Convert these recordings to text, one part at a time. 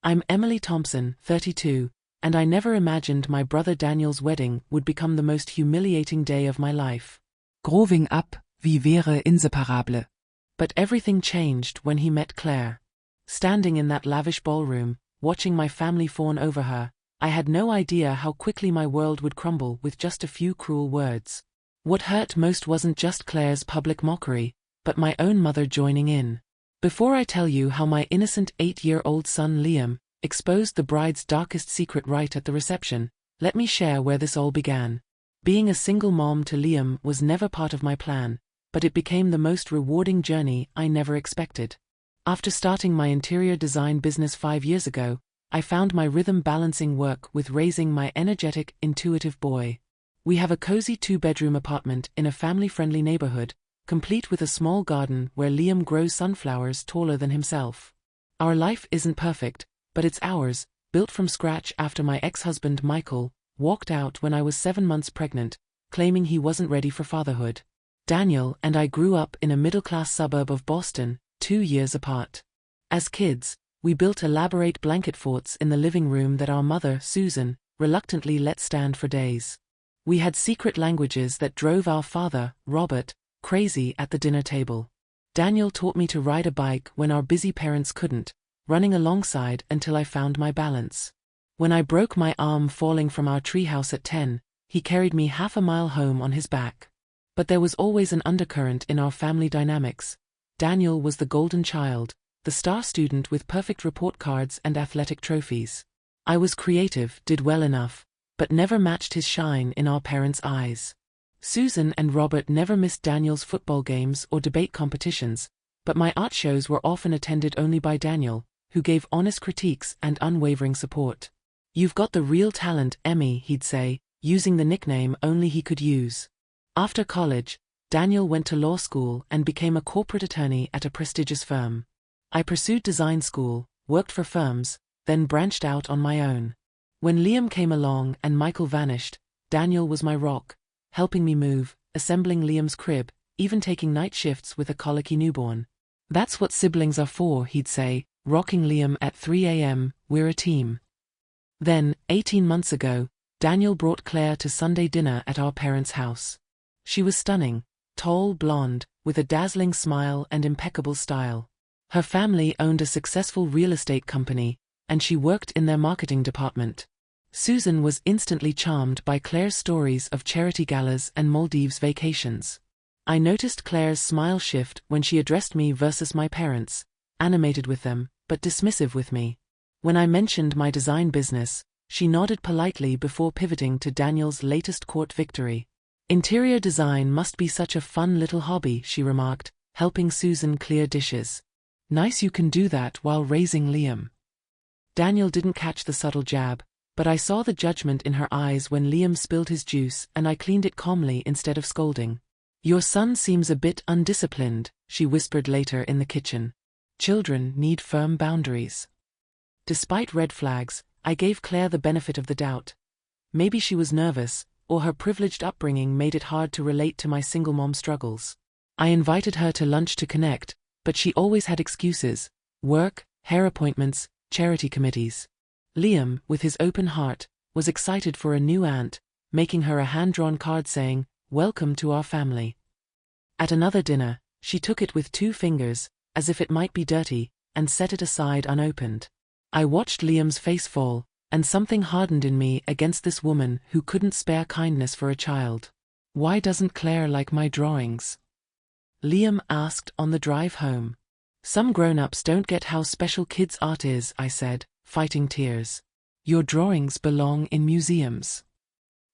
I'm Emily Thompson, 32, and I never imagined my brother Daniel's wedding would become the most humiliating day of my life. Growing up, wie wäre inseparable. But everything changed when he met Claire. Standing in that lavish ballroom, watching my family fawn over her, I had no idea how quickly my world would crumble with just a few cruel words. What hurt most wasn't just Claire's public mockery, but my own mother joining in. Before I tell you how my innocent 8-year-old son Liam exposed the bride's darkest secret right at the reception, let me share where this all began. Being a single mom to Liam was never part of my plan, but it became the most rewarding journey I never expected. After starting my interior design business 5 years ago, I found my rhythm balancing work with raising my energetic, intuitive boy. We have a cozy 2-bedroom apartment in a family-friendly neighborhood, complete with a small garden where Liam grows sunflowers taller than himself. Our life isn't perfect, but it's ours, built from scratch after my ex-husband Michael walked out when I was 7 months pregnant, claiming he wasn't ready for fatherhood. Daniel and I grew up in a middle-class suburb of Boston, 2 years apart. As kids, we built elaborate blanket forts in the living room that our mother, Susan, reluctantly let stand for days. We had secret languages that drove our father, Robert, crazy at the dinner table. Daniel taught me to ride a bike when our busy parents couldn't, running alongside until I found my balance. When I broke my arm falling from our treehouse at 10, he carried me half a mile home on his back. But there was always an undercurrent in our family dynamics. Daniel was the golden child, the star student with perfect report cards and athletic trophies. I was creative, did well enough, but never matched his shine in our parents' eyes. Susan and Robert never missed Daniel's football games or debate competitions, but my art shows were often attended only by Daniel, who gave honest critiques and unwavering support. "You've got the real talent, Emmy," he'd say, using the nickname only he could use. After college, Daniel went to law school and became a corporate attorney at a prestigious firm. I pursued design school, worked for firms, then branched out on my own. When Liam came along and Michael vanished, Daniel was my rock, helping me move, assembling Liam's crib, even taking night shifts with a colicky newborn. "That's what siblings are for," he'd say, rocking Liam at 3 a.m., "we're a team." Then, 18 months ago, Daniel brought Claire to Sunday dinner at our parents' house. She was stunning, tall, blonde, with a dazzling smile and impeccable style. Her family owned a successful real estate company, and she worked in their marketing department. Susan was instantly charmed by Claire's stories of charity galas and Maldives vacations. I noticed Claire's smile shift when she addressed me versus my parents, animated with them, but dismissive with me. When I mentioned my design business, she nodded politely before pivoting to Daniel's latest court victory. "Interior design must be such a fun little hobby," she remarked, helping Susan clear dishes. "Nice you can do that while raising Liam." Daniel didn't catch the subtle jab, but I saw the judgment in her eyes when Liam spilled his juice and I cleaned it calmly instead of scolding. "Your son seems a bit undisciplined," she whispered later in the kitchen. "Children need firm boundaries." Despite red flags, I gave Claire the benefit of the doubt. Maybe she was nervous, or her privileged upbringing made it hard to relate to my single mom struggles. I invited her to lunch to connect, but she always had excuses: work, hair appointments, charity committees. Liam, with his open heart, was excited for a new aunt, making her a hand-drawn card saying, "Welcome to our family." At another dinner, she took it with 2 fingers, as if it might be dirty, and set it aside unopened. I watched Liam's face fall, and something hardened in me against this woman who couldn't spare kindness for a child. "Why doesn't Claire like my drawings?" Liam asked on the drive home. "Some grown-ups don't get how special kids' art is," I said, fighting tears. "Your drawings belong in museums."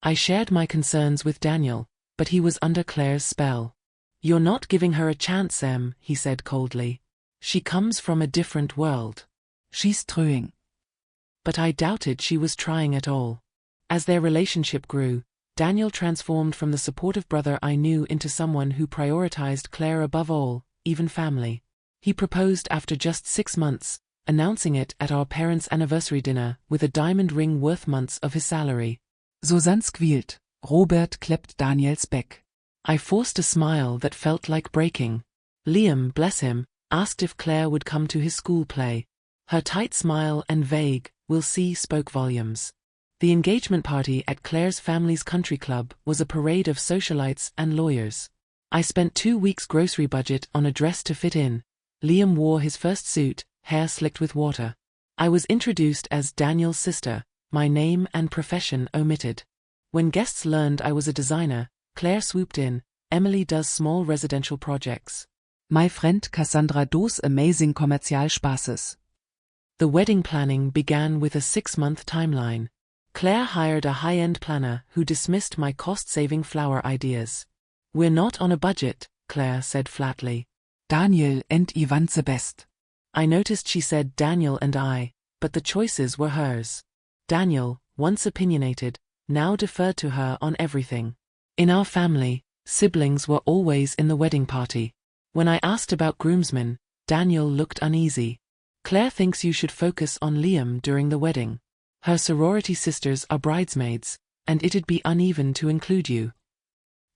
I shared my concerns with Daniel, but he was under Claire's spell. "You're not giving her a chance, Em," he said coldly. "She comes from a different world. She's trying." But I doubted she was trying at all. As their relationship grew, Daniel transformed from the supportive brother I knew into someone who prioritized Claire above all, even family. He proposed after just 6 months, announcing it at our parents' anniversary dinner with a diamond ring worth months of his salary. Susanne squealt. Robert klept Daniels Beck. I forced a smile that felt like breaking. Liam, bless him, asked if Claire would come to his school play. Her tight smile and vague, "we'll see," spoke volumes. The engagement party at Claire's family's country club was a parade of socialites and lawyers. I spent 2 weeks' grocery budget on a dress to fit in. Liam wore his first suit, hair slicked with water. I was introduced as Daniel's sister, my name and profession omitted. When guests learned I was a designer, Claire swooped in. "Emily does small residential projects. My friend Cassandra does amazing Kommerzialspaßes." The wedding planning began with a 6-month timeline. Claire hired a high-end planner who dismissed my cost-saving flower ideas. "We're not on a budget," Claire said flatly. Daniel and I want the best. I noticed she said Daniel and I, but the choices were hers. Daniel, once opinionated, now deferred to her on everything. In our family, siblings were always in the wedding party. When I asked about groomsmen, Daniel looked uneasy. "Claire thinks you should focus on Liam during the wedding. Her sorority sisters are bridesmaids, and it'd be uneven to include you."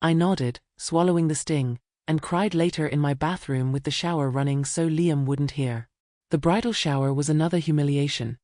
I nodded, swallowing the sting, and cried later in my bathroom with the shower running so Liam wouldn't hear. The bridal shower was another humiliation.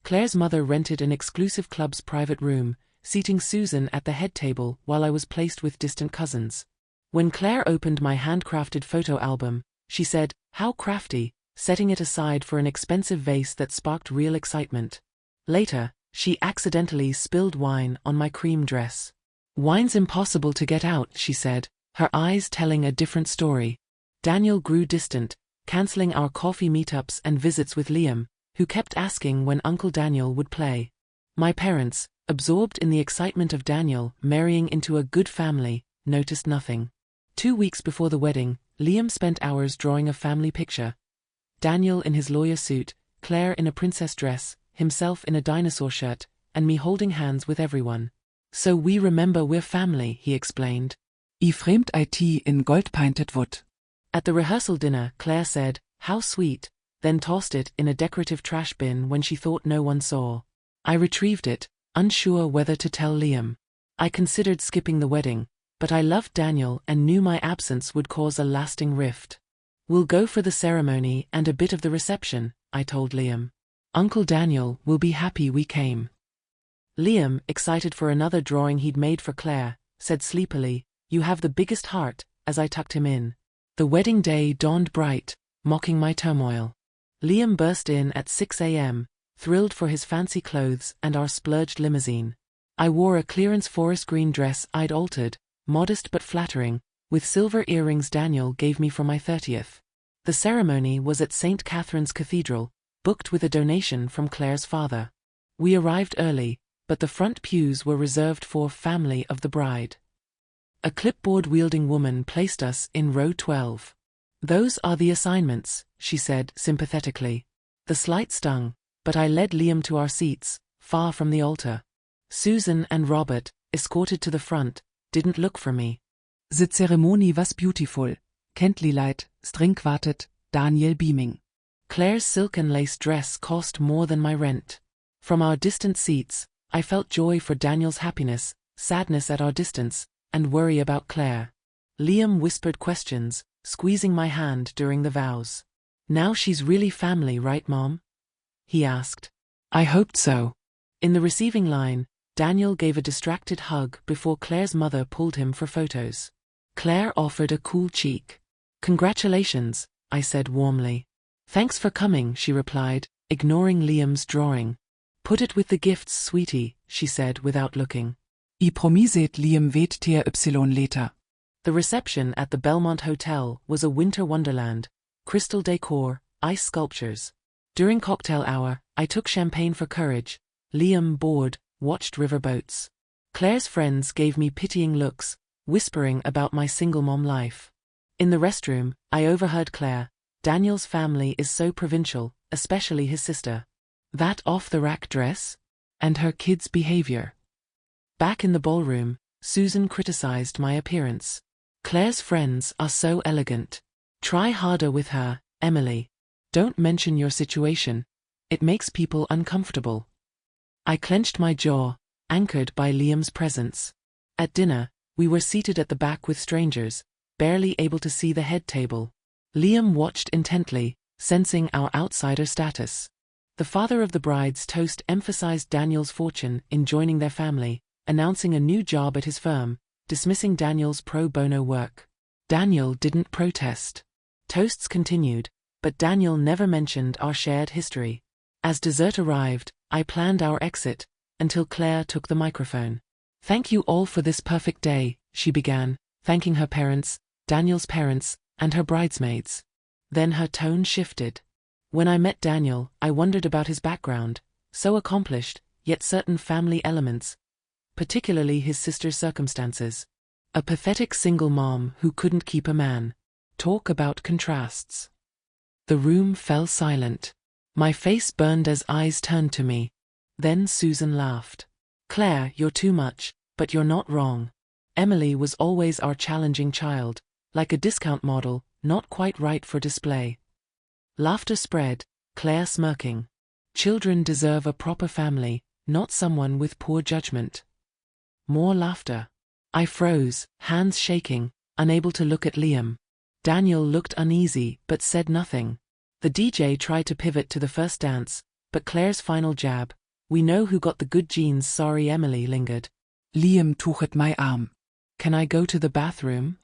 Claire's mother rented an exclusive club's private room, seating Susan at the head table while I was placed with distant cousins. When Claire opened my handcrafted photo album, she said, "How crafty," setting it aside for an expensive vase that sparked real excitement. Later, she accidentally spilled wine on my cream dress. "Wine's impossible to get out," she said, her eyes telling a different story. Daniel grew distant, canceling our coffee meetups and visits with Liam, who kept asking when Uncle Daniel would play. My parents, absorbed in the excitement of Daniel marrying into a good family, noticed nothing. 2 weeks before the wedding, Liam spent hours drawing a family picture. Daniel in his lawyer suit, Claire in a princess dress, himself in a dinosaur shirt, and me holding hands with everyone. "So we remember we're family," he explained. I framed it in gold-painted wood. At the rehearsal dinner, Claire said, "How sweet," then tossed it in a decorative trash bin when she thought no one saw. I retrieved it, unsure whether to tell Liam. I considered skipping the wedding, but I loved Daniel and knew my absence would cause a lasting rift. "We'll go for the ceremony and a bit of the reception," I told Liam. "Uncle Daniel will be happy we came." Liam, excited for another drawing he'd made for Claire, said sleepily, "You have the biggest heart," as I tucked him in. The wedding day dawned bright, mocking my turmoil. Liam burst in at 6 a.m., thrilled for his fancy clothes and our splurged limousine. I wore a clearance forest green dress I'd altered, modest but flattering, with silver earrings Daniel gave me for my 30th. The ceremony was at St. Catherine's Cathedral, booked with a donation from Claire's father. We arrived early, but the front pews were reserved for family of the bride. A clipboard-wielding woman placed us in row 12. "Those are the assignments," she said sympathetically. The slight stung, but I led Liam to our seats, far from the altar. Susan and Robert, escorted to the front, didn't look for me. The ceremony was beautiful. Candlelight, string quartet, Daniel beaming. Claire's silken lace dress cost more than my rent. From our distant seats, I felt joy for Daniel's happiness, sadness at our distance, and worry about Claire. Liam whispered questions, squeezing my hand during the vows. "Now she's really family, right, Mom?" he asked. I hoped so. In the receiving line, Daniel gave a distracted hug before Claire's mother pulled him for photos. Claire offered a cool cheek. "Congratulations," I said warmly. "Thanks for coming," she replied, ignoring Liam's drawing. "Put it with the gifts, sweetie," she said without looking. I promiset Liam vet y later. The reception at the Belmont Hotel was a winter wonderland, crystal decor, ice sculptures. During cocktail hour, I took champagne for courage. Liam, bored, watched riverboats. Claire's friends gave me pitying looks, whispering about my single mom life. In the restroom, I overheard Claire, "Daniel's family is so provincial, especially his sister. That off-the-rack dress? And her kids' behavior." Back in the ballroom, Susan criticized my appearance. "Claire's friends are so elegant. Try harder with her, Emily. Don't mention your situation. It makes people uncomfortable." I clenched my jaw, anchored by Liam's presence. At dinner, we were seated at the back with strangers, barely able to see the head table. Liam watched intently, sensing our outsider status. The father of the bride's toast emphasized Daniel's fortune in joining their family, announcing a new job at his firm, dismissing Daniel's pro bono work. Daniel didn't protest. Toasts continued, but Daniel never mentioned our shared history. As dessert arrived, I planned our exit, until Claire took the microphone. "Thank you all for this perfect day," she began, thanking her parents, Daniel's parents, and her bridesmaids. Then her tone shifted. When I met Daniel, I wondered about his background, so accomplished, yet certain family elements, particularly his sister's circumstances. A pathetic single mom who couldn't keep a man. Talk about contrasts. The room fell silent. My face burned as eyes turned to me. Then Susan laughed. "Claire, you're too much, but you're not wrong. Emily was always our challenging child, like a discount model, not quite right for display." Laughter spread, Claire smirking. "Children deserve a proper family, not someone with poor judgment." More laughter. I froze, hands shaking, unable to look at Liam. Daniel looked uneasy but said nothing. The DJ tried to pivot to the first dance, but Claire's final jab, "We know who got the good genes, sorry Emily," lingered. Liam tuchet my arm. "Can I go to the bathroom?"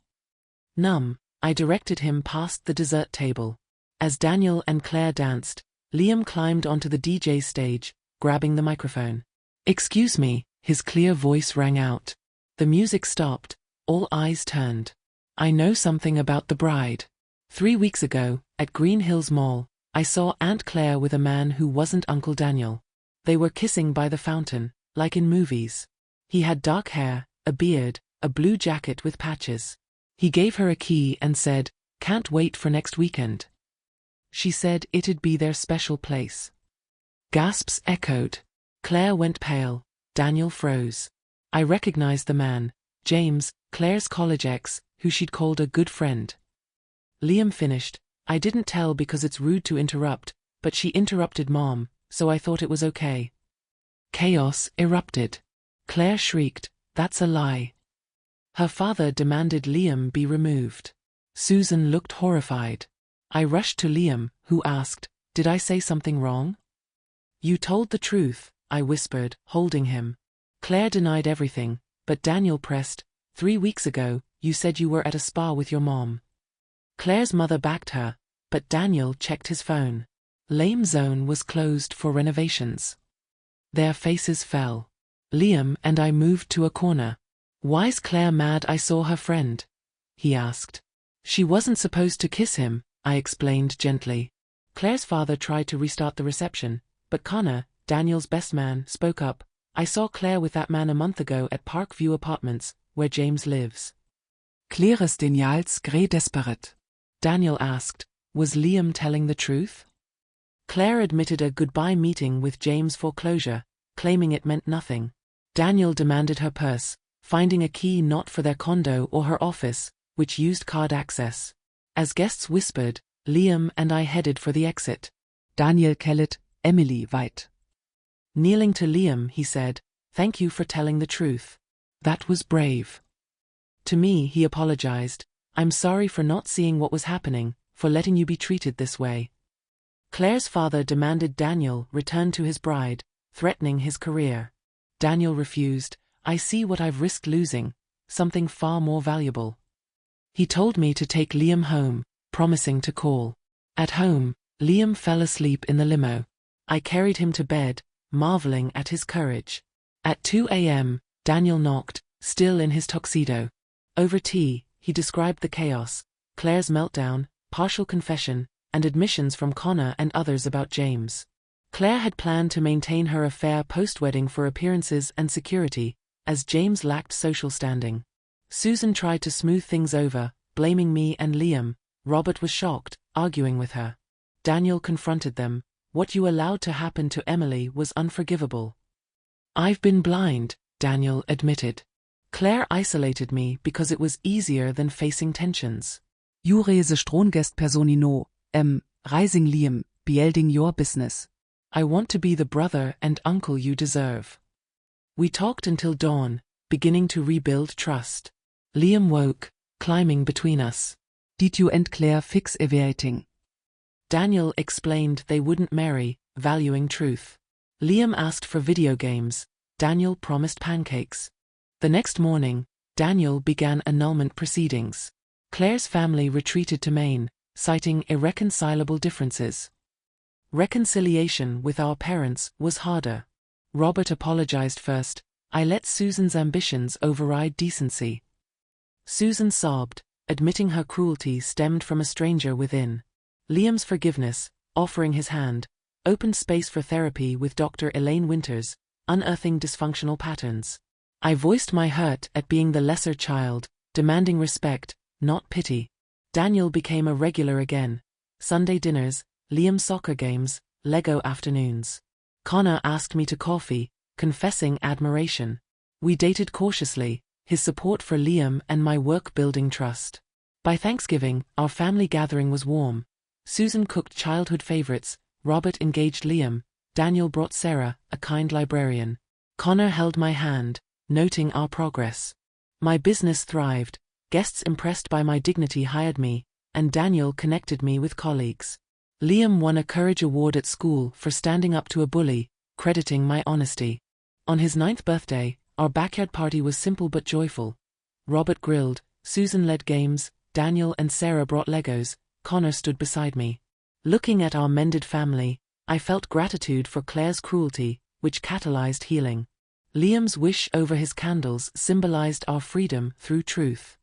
Numb, I directed him past the dessert table. As Daniel and Claire danced, Liam climbed onto the DJ's stage, grabbing the microphone. "Excuse me," his clear voice rang out. The music stopped, all eyes turned. "I know something about the bride. 3 weeks ago, at Green Hills Mall, I saw Aunt Claire with a man who wasn't Uncle Daniel. They were kissing by the fountain, like in movies. He had dark hair, a beard, a blue jacket with patches. He gave her a key and said, 'Can't wait for next weekend.' She said it'd be their special place." Gasps echoed. Claire went pale, Daniel froze. I recognized the man, James, Claire's college ex, who she'd called a good friend. Liam finished, "I didn't tell because it's rude to interrupt, but she interrupted Mom, so I thought it was okay." Chaos erupted. Claire shrieked, "That's a lie." Her father demanded Liam be removed. Susan looked horrified. I rushed to Liam, who asked, "Did I say something wrong?" "You told the truth," I whispered, holding him. Claire denied everything, but Daniel pressed, "3 weeks ago, you said you were at a spa with your mom." Claire's mother backed her, but Daniel checked his phone. Lame Zone was closed for renovations. Their faces fell. Liam and I moved to a corner. "Why's Claire mad I saw her friend?" he asked. "She wasn't supposed to kiss him," I explained gently. Claire's father tried to restart the reception, but Connor, Daniel's best man, spoke up. "I saw Claire with that man a month ago at Parkview Apartments, where James lives." Claires Daniels gré desperate. Daniel asked, "Was Liam telling the truth?" Claire admitted a goodbye meeting with James for closure, claiming it meant nothing. Daniel demanded her purse, finding a key not for their condo or her office, which used card access. As guests whispered, Liam and I headed for the exit. Daniel kellet, Emily weit. Kneeling to Liam, he said, "Thank you for telling the truth. That was brave." To me, he apologized. "I'm sorry for not seeing what was happening, for letting you be treated this way." Claire's father demanded Daniel return to his bride, threatening his career. Daniel refused. "I see what I've risked losing, something far more valuable." He told me to take Liam home, promising to call. At home, Liam fell asleep in the limo. I carried him to bed, marveling at his courage. At 2 a.m., Daniel knocked, still in his tuxedo. Over tea, he described the chaos, Claire's meltdown, partial confession, and admissions from Connor and others about James. Claire had planned to maintain her affair post-wedding for appearances and security, as James lacked social standing. Susan tried to smooth things over, blaming me and Liam. Robert was shocked, arguing with her. Daniel confronted them. "What you allowed to happen to Emily was unforgivable." "I've been blind," Daniel admitted. Claire isolated me because it was easier than facing tensions. Jurese strongest personino, rising Liam, building your business. "I want to be the brother and uncle you deserve." We talked until dawn, beginning to rebuild trust. Liam woke, climbing between us. "Did you and Claire fix everything?" Daniel explained they wouldn't marry, valuing truth. Liam asked for video games. Daniel promised pancakes. The next morning, Daniel began annulment proceedings. Claire's family retreated to Maine, citing irreconcilable differences. Reconciliation with our parents was harder. Robert apologized first. I let Susan's ambitions override decency. Susan sobbed, admitting her cruelty stemmed from a stranger within. Liam's forgiveness, offering his hand, opened space for therapy with Dr. Elaine Winters, unearthing dysfunctional patterns. I voiced my hurt at being the lesser child, demanding respect, not pity. Daniel became a regular again. Sunday dinners, Liam soccer games, Lego afternoons. Connor asked me to coffee, confessing admiration. We dated cautiously, his support for Liam and my work building trust. By Thanksgiving, our family gathering was warm. Susan cooked childhood favorites, Robert engaged Liam, Daniel brought Sarah, a kind librarian. Connor held my hand, noting our progress. My business thrived, guests impressed by my dignity hired me, and Daniel connected me with colleagues. Liam won a Courage Award at school for standing up to a bully, crediting my honesty. On his 9th birthday, our backyard party was simple but joyful. Robert grilled, Susan led games, Daniel and Sarah brought Legos, Connor stood beside me. Looking at our mended family, I felt gratitude for Claire's cruelty, which catalyzed healing. Liam's wish over his candles symbolized our freedom through truth.